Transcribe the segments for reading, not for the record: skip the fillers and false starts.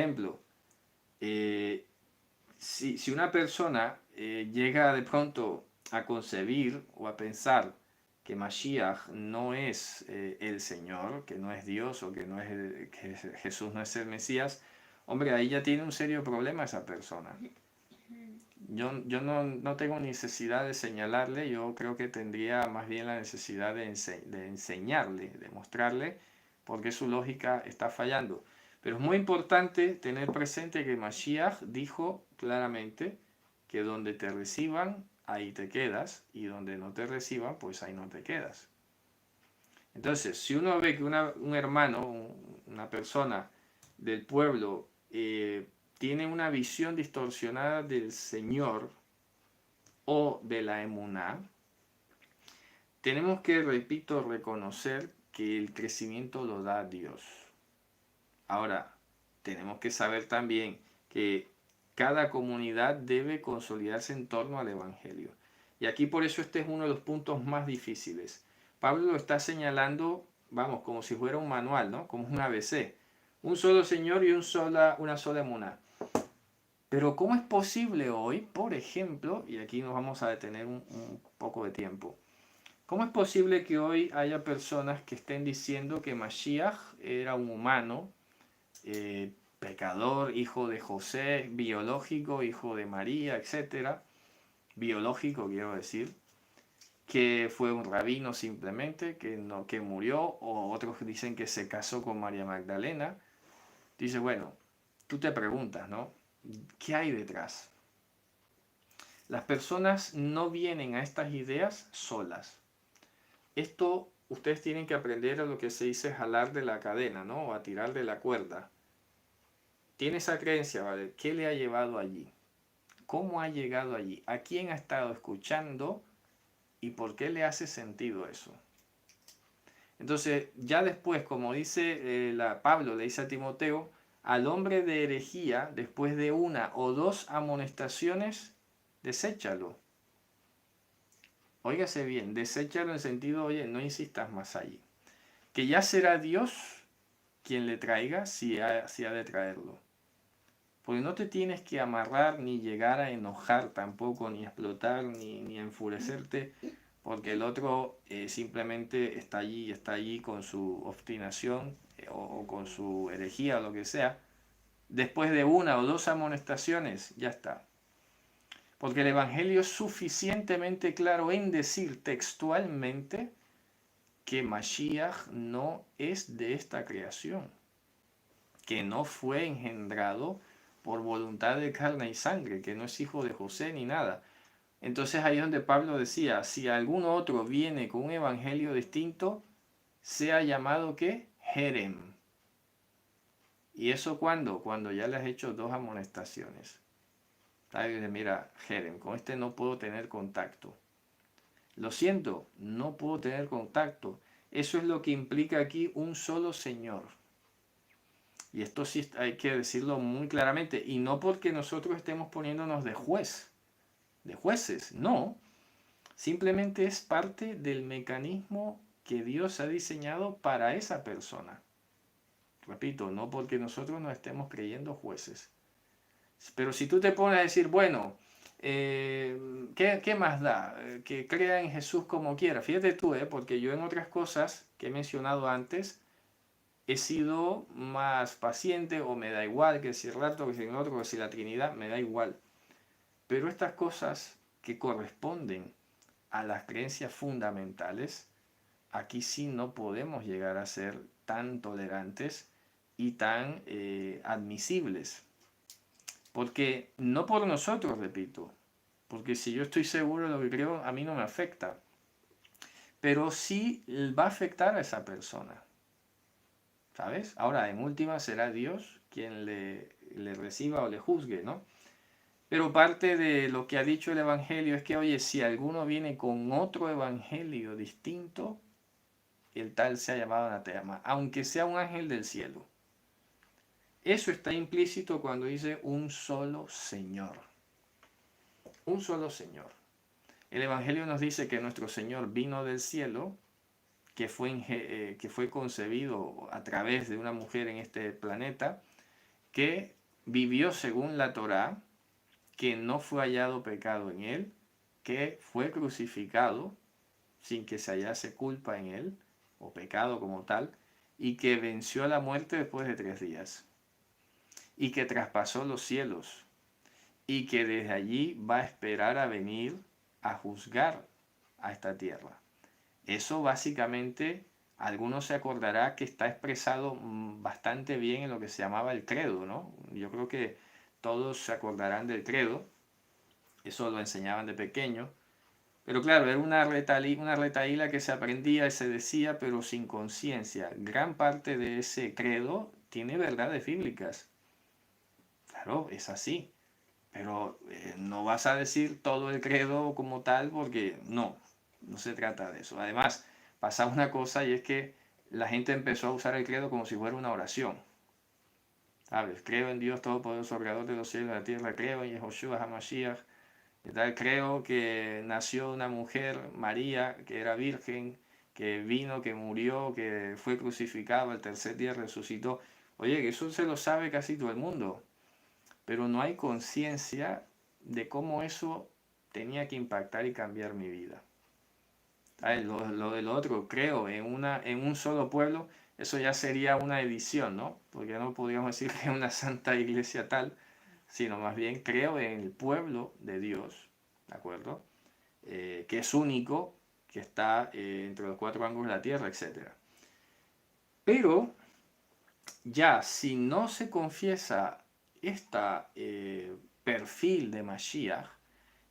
ejemplo, si una persona llega de pronto a concebir o a pensar que Mashiach no es el Señor, que no es Dios o que, no es que Jesús no es el Mesías, hombre, ahí ya tiene un serio problema esa persona. Yo no tengo necesidad de señalarle, yo creo que tendría más bien la necesidad de enseñarle, de mostrarle por qué su lógica está fallando. Pero es muy importante tener presente que Mashiach dijo claramente que donde te reciban, ahí te quedas, y donde no te reciban, pues ahí no te quedas. Entonces, si uno ve que un hermano, una persona del pueblo, tiene una visión distorsionada del Señor o de la emuná, tenemos que, repito, reconocer que el crecimiento lo da Dios. Ahora, tenemos que saber también que cada comunidad debe consolidarse en torno al Evangelio. Y aquí por eso este es uno de los puntos más difíciles. Pablo lo está señalando, vamos, como si fuera un manual, ¿no? Como un ABC. Un solo Señor y una sola emuná. Pero ¿cómo es posible hoy, por ejemplo, y aquí nos vamos a detener un poco de tiempo, cómo es posible que hoy haya personas que estén diciendo que Mashiach era un humano, pecador, hijo de José, biológico, hijo de María, etcétera, biológico quiero decir, que fue un rabino simplemente, que murió, o otros dicen que se casó con María Magdalena? Dice, bueno, tú te preguntas, ¿no? ¿Qué hay detrás? Las personas no vienen a estas ideas solas. Esto ustedes tienen que aprender a lo que se dice jalar de la cadena, ¿no? O a tirar de la cuerda. Tiene esa creencia, ¿vale? ¿Qué le ha llevado allí? ¿Cómo ha llegado allí? ¿A quién ha estado escuchando? ¿Y por qué le hace sentido eso? Entonces, ya después, como dice Pablo, le dice a Timoteo, al hombre de herejía, después de una o dos amonestaciones, deséchalo. Óigase bien, deséchalo en el sentido, oye, no insistas más allí. Que ya será Dios quien le traiga si ha de traerlo. Porque no te tienes que amarrar ni llegar a enojar tampoco, ni explotar, ni enfurecerte, porque el otro simplemente está allí con su obstinación o con su herejía o lo que sea. Después de una o dos amonestaciones, ya está. Porque el Evangelio es suficientemente claro en decir textualmente que Mashiach no es de esta creación, que no fue engendrado por voluntad de carne y sangre, que no es hijo de José ni nada. Entonces ahí es donde Pablo decía, si algún otro viene con un evangelio distinto, sea llamado ¿qué? Jerem. ¿Y eso cuándo? Cuando ya le has hecho dos amonestaciones. Mira, Jerem, con este no puedo tener contacto. Lo siento, no puedo tener contacto. Eso es lo que implica aquí un solo Señor. Y esto sí hay que decirlo muy claramente. Y no porque nosotros estemos poniéndonos de jueces, no. Simplemente es parte del mecanismo que Dios ha diseñado para esa persona. Repito, no porque nosotros nos estemos creyendo jueces. Pero si tú te pones a decir, bueno, ¿qué más da? Que crea en Jesús como quiera. Fíjate tú, porque yo en otras cosas que he mencionado antes, he sido más paciente o me da igual que si el rato, que si el otro, que si la Trinidad, me da igual. Pero estas cosas que corresponden a las creencias fundamentales, aquí sí no podemos llegar a ser tan tolerantes y tan admisibles. Porque no por nosotros, repito, porque si yo estoy seguro de lo que creo, a mí no me afecta. Pero sí va a afectar a esa persona. ¿Sabes? Ahora, en última, será Dios quien le reciba o le juzgue, ¿no? Pero parte de lo que ha dicho el Evangelio es que, oye, si alguno viene con otro Evangelio distinto, el tal sea llamado anatema, aunque sea un ángel del cielo. Eso está implícito cuando dice un solo Señor. Un solo Señor. El Evangelio nos dice que nuestro Señor vino del cielo, que fue concebido a través de una mujer en este planeta, que vivió según la Torá, que no fue hallado pecado en él, que fue crucificado sin que se hallase culpa en él, o pecado como tal, y que venció a la muerte después de 3 días, y que traspasó los cielos, y que desde allí va a esperar a venir a juzgar a esta tierra. Eso básicamente, algunos se acordará que está expresado bastante bien en lo que se llamaba el credo, ¿no? Yo creo que todos se acordarán del credo, eso lo enseñaban de pequeño, pero claro, era una retaíla que se aprendía y se decía, pero sin conciencia. Gran parte de ese credo tiene verdades bíblicas. Claro, es así. Pero no vas a decir todo el credo como tal porque no se trata de eso. Además, pasa una cosa y es que la gente empezó a usar el credo como si fuera una oración. ¿Sabes? Creo en Dios Todopoderoso, Creador de los cielos y de la tierra. Creo en Yehoshua HaMashiach. Creo que nació una mujer, María, que era virgen, que vino, que murió, que fue crucificado, al tercer día resucitó. Oye, eso se lo sabe casi todo el mundo, pero no hay conciencia de cómo eso tenía que impactar y cambiar mi vida. Lo del otro, creo, en un solo pueblo, eso ya sería una edición, ¿no? Porque no podríamos decir que es una santa iglesia tal, sino más bien creo en el pueblo de Dios, ¿de acuerdo? Que es único, que está entre los 4 ángulos de la tierra, etc. Pero ya si no se confiesa este perfil de Mashiach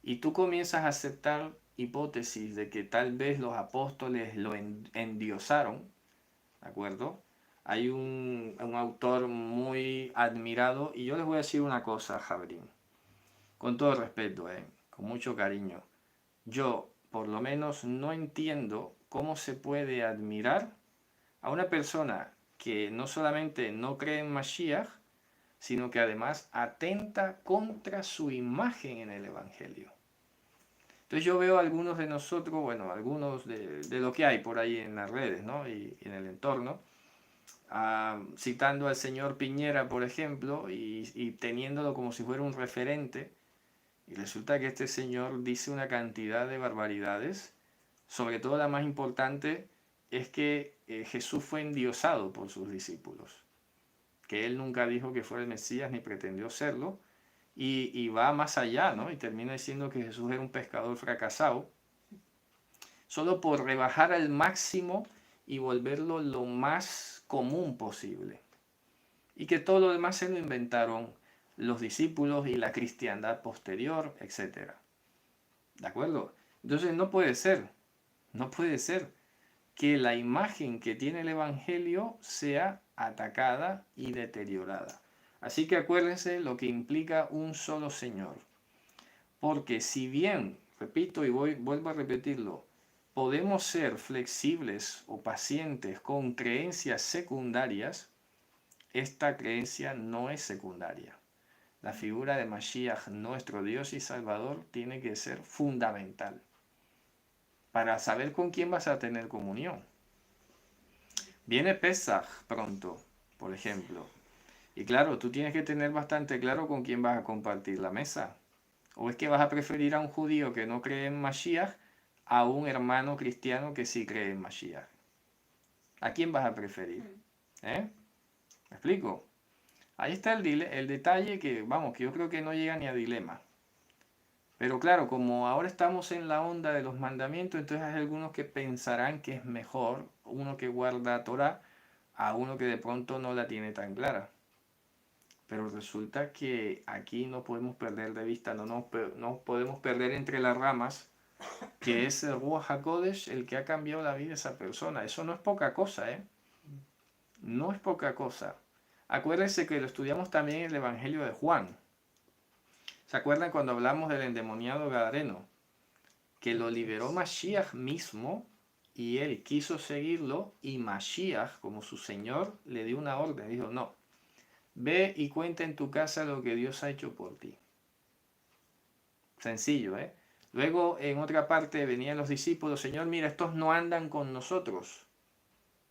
y tú comienzas a aceptar hipótesis de que tal vez los apóstoles lo endiosaron, ¿de acuerdo? Hay un autor muy admirado y yo les voy a decir una cosa, Jabrín, con todo respeto, con mucho cariño. Yo, por lo menos, no entiendo cómo se puede admirar a una persona que no solamente no cree en Mashiach, sino que además atenta contra su imagen en el Evangelio. Entonces yo veo a algunos de nosotros, bueno, algunos de lo que hay por ahí en las redes, ¿no? Y en el entorno, citando al señor Piñera, por ejemplo, y teniéndolo como si fuera un referente, y resulta que este señor dice una cantidad de barbaridades, sobre todo la más importante es que Jesús fue endiosado por sus discípulos, que él nunca dijo que fuera el Mesías ni pretendió serlo, y va más allá, ¿no? Y termina diciendo que Jesús era un pescador fracasado, solo por rebajar al máximo y volverlo lo más común posible. Y que todo lo demás se lo inventaron los discípulos y la cristiandad posterior, etc. ¿De acuerdo? Entonces no puede ser que la imagen que tiene el Evangelio sea atacada y deteriorada. Así que acuérdense lo que implica un solo Señor. Porque si bien, repito y vuelvo a repetirlo, podemos ser flexibles o pacientes con creencias secundarias, esta creencia no es secundaria. La figura de Mashiach, nuestro Dios y Salvador, tiene que ser fundamental para saber con quién vas a tener comunión. Viene Pesaj pronto, por ejemplo. Y claro, tú tienes que tener bastante claro con quién vas a compartir la mesa. ¿O es que vas a preferir a un judío que no cree en Mashiach a un hermano cristiano que sí cree en Mashiach? ¿A quién vas a preferir? ¿Me explico? Ahí está el detalle que, vamos, que yo creo que no llega ni a dilema. Pero claro, como ahora estamos en la onda de los mandamientos, entonces hay algunos que pensarán que es mejor uno que guarda Torah a uno que de pronto no la tiene tan clara. Pero resulta que aquí no podemos perder de vista, no podemos perder entre las ramas que es el Ruach HaKodesh el que ha cambiado la vida de esa persona. Eso no es poca cosa, ¿eh? No es poca cosa. Acuérdense que lo estudiamos también en el Evangelio de Juan. ¿Se acuerdan cuando hablamos del endemoniado Gadareno? Que lo liberó Mashiach mismo y él quiso seguirlo y Mashiach, como su Señor, le dio una orden. Dijo, no, ve y cuenta en tu casa lo que Dios ha hecho por ti. Sencillo, ¿eh? Luego, en otra parte, venían los discípulos, Señor, mira, estos no andan con nosotros.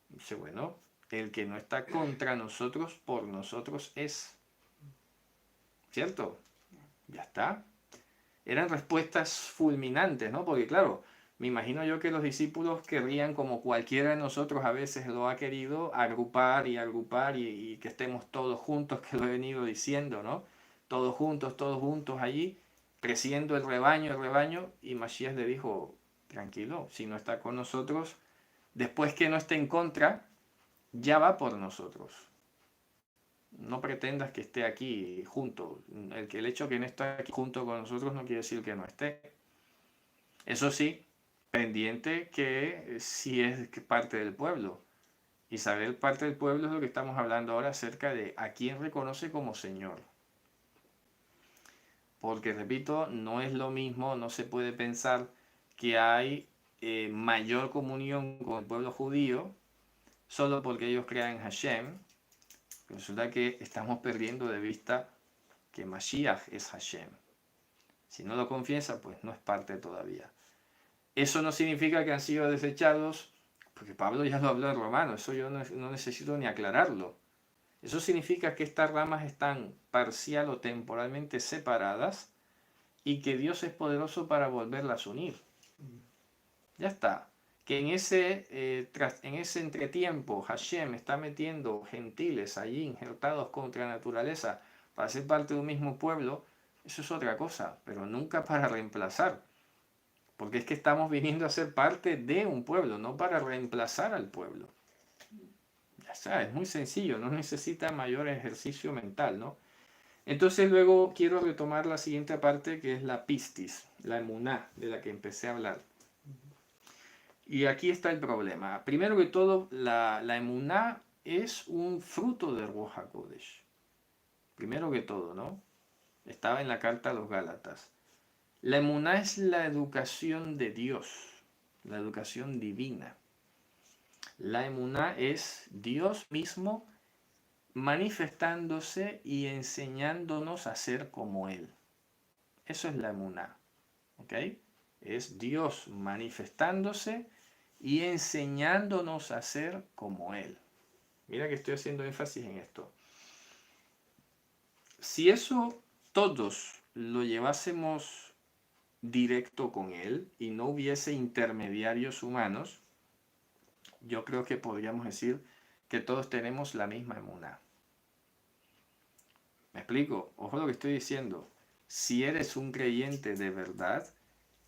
Dice, bueno, el que no está contra nosotros, por nosotros es. ¿cierto? Ya está. Eran respuestas fulminantes, ¿no? Porque claro, me imagino yo que los discípulos querrían, como cualquiera de nosotros a veces lo ha querido, agrupar y que estemos todos juntos, que lo he venido diciendo, ¿no? Todos juntos allí, creciendo el rebaño, y Mashiach le dijo, tranquilo, si no está con nosotros, después que no esté en contra, ya va por nosotros. No pretendas que esté aquí junto. El hecho que no esté aquí junto con nosotros no quiere decir que no esté. Eso sí, pendiente que sí es parte del pueblo. Isabel, parte del pueblo, es lo que estamos hablando ahora acerca de a quién reconoce como Señor. Porque, repito, no es lo mismo, no se puede pensar que hay mayor comunión con el pueblo judío solo porque ellos crean en Hashem. Resulta que estamos perdiendo de vista que Mashiach es Hashem. Si no lo confiesa, pues no es parte todavía. Eso no significa que han sido desechados, porque Pablo ya lo habló en Romano, eso yo no necesito ni aclararlo. Eso significa que estas ramas están parcial o temporalmente separadas y que Dios es poderoso para volverlas a unir. Ya está. Que en ese entretiempo Hashem está metiendo gentiles allí injertados contra la naturaleza para ser parte de un mismo pueblo, eso es otra cosa, pero nunca para reemplazar. Porque es que estamos viniendo a ser parte de un pueblo, no para reemplazar al pueblo. Ya está, es muy sencillo, no necesita mayor ejercicio mental, ¿no? Entonces luego quiero retomar la siguiente parte, que es la pistis, la emuná, de la que empecé a hablar. Y aquí está el problema. Primero que todo, la emuná es un fruto de Ruach HaKodesh. Primero que todo, ¿no? Estaba en la carta a los Gálatas. La emuná es la educación de Dios, la educación divina. La emuná es Dios mismo manifestándose y enseñándonos a ser como Él. Eso es la emuná, ¿ok? Es Dios manifestándose y enseñándonos a ser como Él. Mira que estoy haciendo énfasis en esto. Si eso todos lo llevásemos directo con Él y no hubiese intermediarios humanos, yo creo que podríamos decir que todos tenemos la misma emuná. ¿Me explico? Ojo lo que estoy diciendo. Si eres un creyente de verdad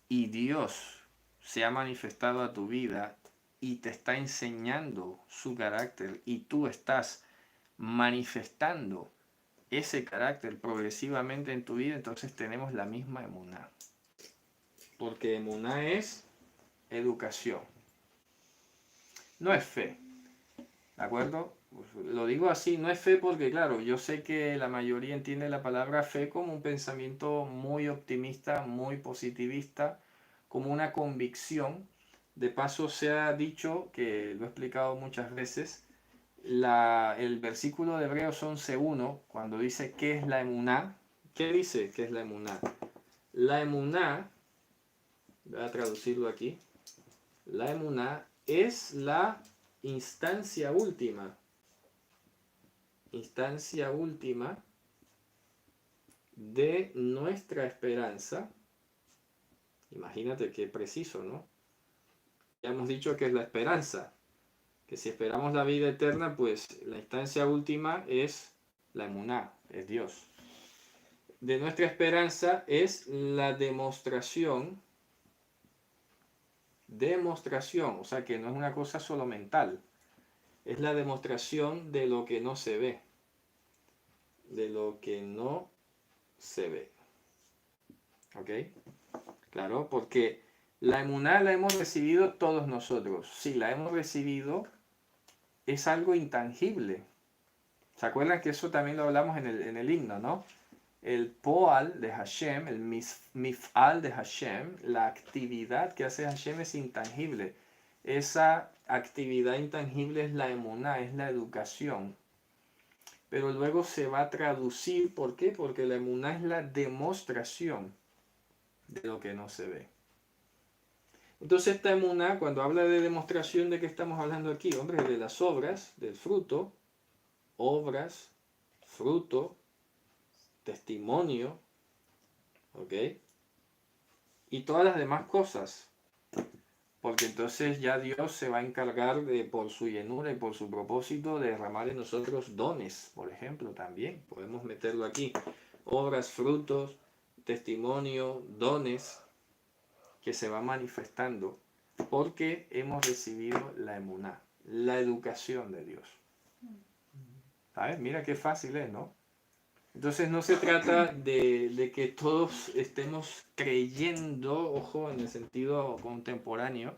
y Dios se ha manifestado a tu vida y te está enseñando su carácter y tú estás manifestando ese carácter progresivamente en tu vida, entonces tenemos la misma emuná. Porque emuná es educación. No es fe. ¿De acuerdo? Lo digo así, no es fe porque, claro, yo sé que la mayoría entiende la palabra fe como un pensamiento muy optimista, muy positivista, como una convicción. De paso, se ha dicho, que lo he explicado muchas veces, el versículo de Hebreos 11:1, cuando dice ¿qué es la emuná? ¿Qué dice que es la emuná? La emuná, voy a traducirlo aquí, la emuná es la instancia última de nuestra esperanza. Imagínate qué preciso, ¿no? Ya hemos dicho que es la esperanza, que si esperamos la vida eterna, pues la instancia última es la emuná, es Dios. De nuestra esperanza es la demostración, o sea que no es una cosa solo mental, es la demostración de lo que no se ve, de lo que no se ve. ¿Ok? Claro, porque la emuná la hemos recibido todos nosotros. Sí, la hemos recibido, es algo intangible. ¿Se acuerdan que eso también lo hablamos en el himno, ¿no? El poal de Hashem, el mifal de Hashem, la actividad que hace Hashem es intangible. Esa actividad intangible es la emuná, es la educación. Pero luego se va a traducir, ¿por qué? Porque la emuná es la demostración de lo que no se ve. Entonces esta emuná, cuando habla de demostración, ¿de qué estamos hablando aquí? Hombre, de las obras, del fruto, obras, fruto, testimonio, ¿ok? Y todas las demás cosas. Porque entonces ya Dios se va a encargar de, por su llenura y por su propósito, de derramar en nosotros dones, por ejemplo, también. Podemos meterlo aquí. Obras, frutos, testimonio, dones que se va manifestando porque hemos recibido la emuná, la educación de Dios. ¿Sabes? Mira qué fácil es, ¿no? Entonces no se trata de que todos estemos creyendo, ojo, en el sentido contemporáneo,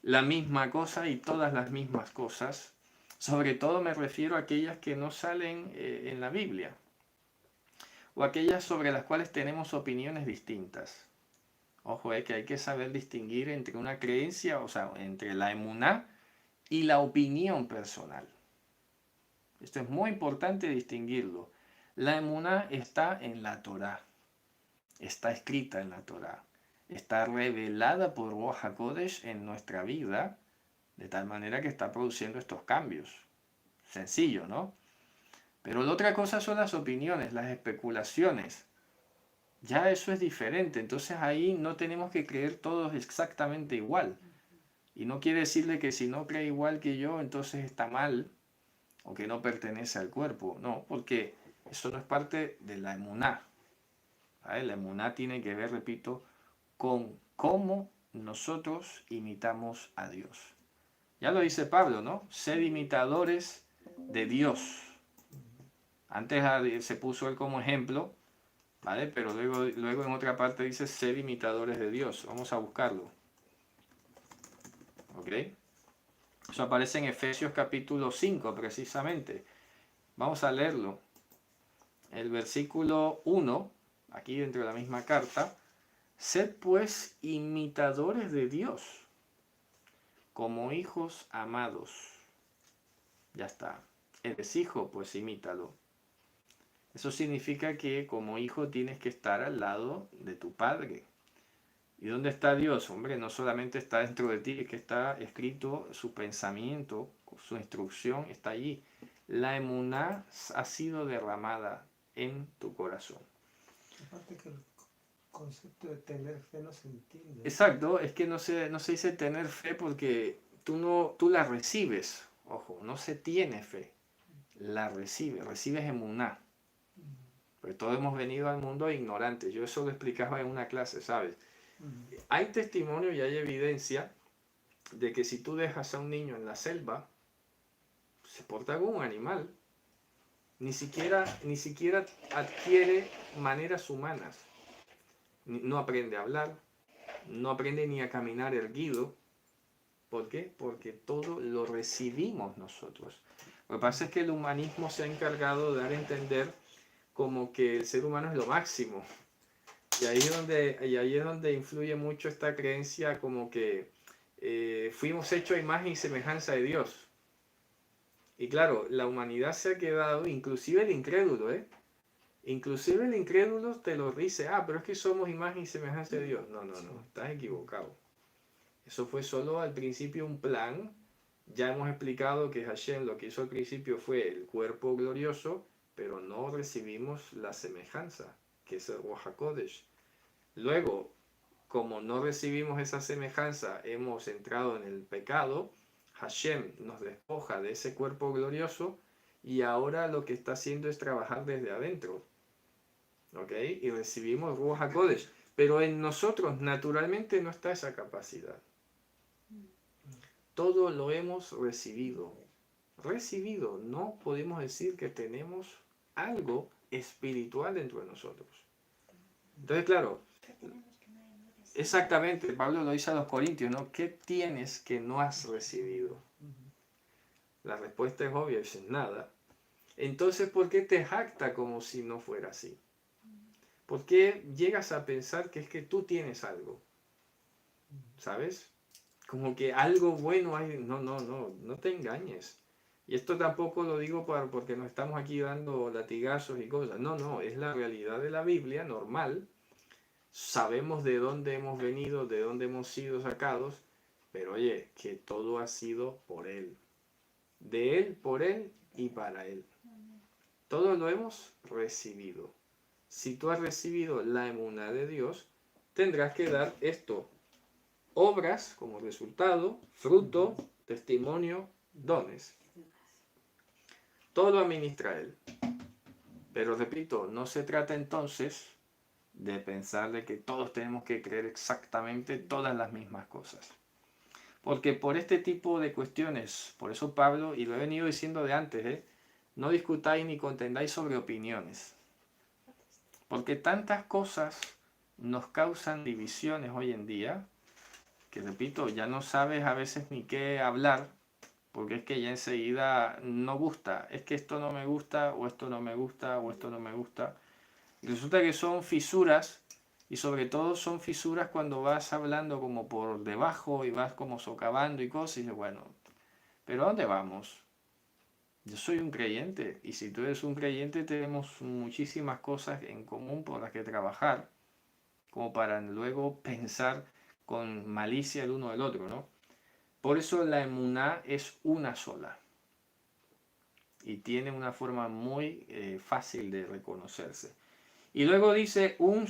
la misma cosa y todas las mismas cosas. Sobre todo me refiero a aquellas que no salen en la Biblia o aquellas sobre las cuales tenemos opiniones distintas. Ojo, es que hay que saber distinguir entre una creencia, o sea, entre la emuná y la opinión personal. Esto es muy importante distinguirlo. La emuná está en la Torá, está escrita en la Torá, está revelada por Ruach HaKodesh en nuestra vida, de tal manera que está produciendo estos cambios. Sencillo, ¿no? Pero la otra cosa son las opiniones, las especulaciones. Ya eso es diferente, entonces ahí no tenemos que creer todos exactamente igual. Y no quiere decirle que si no cree igual que yo, entonces está mal o que no pertenece al cuerpo. No, porque eso no es parte de la emuná. ¿Vale? La emuná tiene que ver, repito, con cómo nosotros imitamos a Dios. Ya lo dice Pablo, ¿no? Sed imitadores de Dios. Antes se puso él como ejemplo, ¿vale? Pero luego en otra parte dice sed imitadores de Dios. Vamos a buscarlo. ¿Ok? Eso aparece en Efesios capítulo 5 precisamente. Vamos a leerlo. El versículo 1, aquí dentro de la misma carta. Sed pues imitadores de Dios, como hijos amados. Ya está. Eres hijo, pues imítalo. Eso significa que como hijo tienes que estar al lado de tu padre. ¿Y dónde está Dios? Hombre, no solamente está dentro de ti, es que está escrito su pensamiento, su instrucción está allí. La emuná ha sido derramada en tu corazón. Aparte que el concepto de tener fe no se entiende. Exacto, es que no se dice tener fe porque tú la recibes. Ojo, no se tiene fe, la recibes emuná. Porque todos hemos venido al mundo ignorantes. Yo eso lo explicaba en una clase, ¿sabes? Hay testimonio y hay evidencia de que si tú dejas a un niño en la selva, se porta como un animal. Ni siquiera adquiere maneras humanas. No aprende a hablar, no aprende ni a caminar erguido. ¿Por qué? Porque todo lo recibimos nosotros. Lo que pasa es que el humanismo se ha encargado de dar a entender como que el ser humano es lo máximo. Y ahí es donde influye mucho esta creencia como que fuimos hechos a imagen y semejanza de Dios. Y claro, la humanidad se ha quedado, inclusive el incrédulo, inclusive el incrédulo te lo dice, pero es que somos imagen y semejanza de Dios. No, estás equivocado. Eso fue solo al principio un plan. Ya hemos explicado que Hashem lo que hizo al principio fue el cuerpo glorioso, pero no recibimos la semejanza, que es el Ruach HaKodesh. Luego, como no recibimos esa semejanza, hemos entrado en el pecado, Hashem nos despoja de ese cuerpo glorioso y ahora lo que está haciendo es trabajar desde adentro. ¿Ok? Y recibimos Ruach HaKodesh. Pero en nosotros naturalmente no está esa capacidad. Todo lo hemos recibido. Recibido. No podemos decir que tenemos algo espiritual dentro de nosotros. Entonces, claro, exactamente, Pablo lo dice a los Corintios, ¿no? ¿Qué tienes que no has recibido? La respuesta es obvia, es nada. Entonces, ¿por qué te jacta como si no fuera así? ¿Por qué llegas a pensar que es que tú tienes algo? ¿Sabes? Como que algo bueno hay. No te engañes. Y esto tampoco lo digo porque nos estamos aquí dando latigazos y cosas. No, es la realidad de la Biblia normal. Sabemos de dónde hemos venido, de dónde hemos sido sacados, pero oye, que todo ha sido por Él. De Él, por Él y para Él. Todo lo hemos recibido. si tú has recibido la emuná de Dios, tendrás que dar esto: obras como resultado, fruto, testimonio, dones. Todo lo administra Él. Pero repito, no se trata entonces de pensar de que todos tenemos que creer exactamente todas las mismas cosas. Porque por este tipo de cuestiones, por eso Pablo, y lo he venido diciendo de antes, no discutáis ni contendáis sobre opiniones. Porque tantas cosas nos causan divisiones hoy en día, que repito, ya no sabes a veces ni qué hablar, porque es que ya enseguida no gusta, es que esto no me gusta, o esto no me gusta, o esto no me gusta. Y resulta que son fisuras, y sobre todo son fisuras cuando vas hablando como por debajo y vas como socavando y cosas, y dices, bueno, pero ¿a dónde vamos? Yo soy un creyente, y si tú eres un creyente tenemos muchísimas cosas en común por las que trabajar, como para luego pensar con malicia el uno del otro, ¿no? Por eso la emuná es una sola y tiene una forma muy fácil de reconocerse. Y luego dice un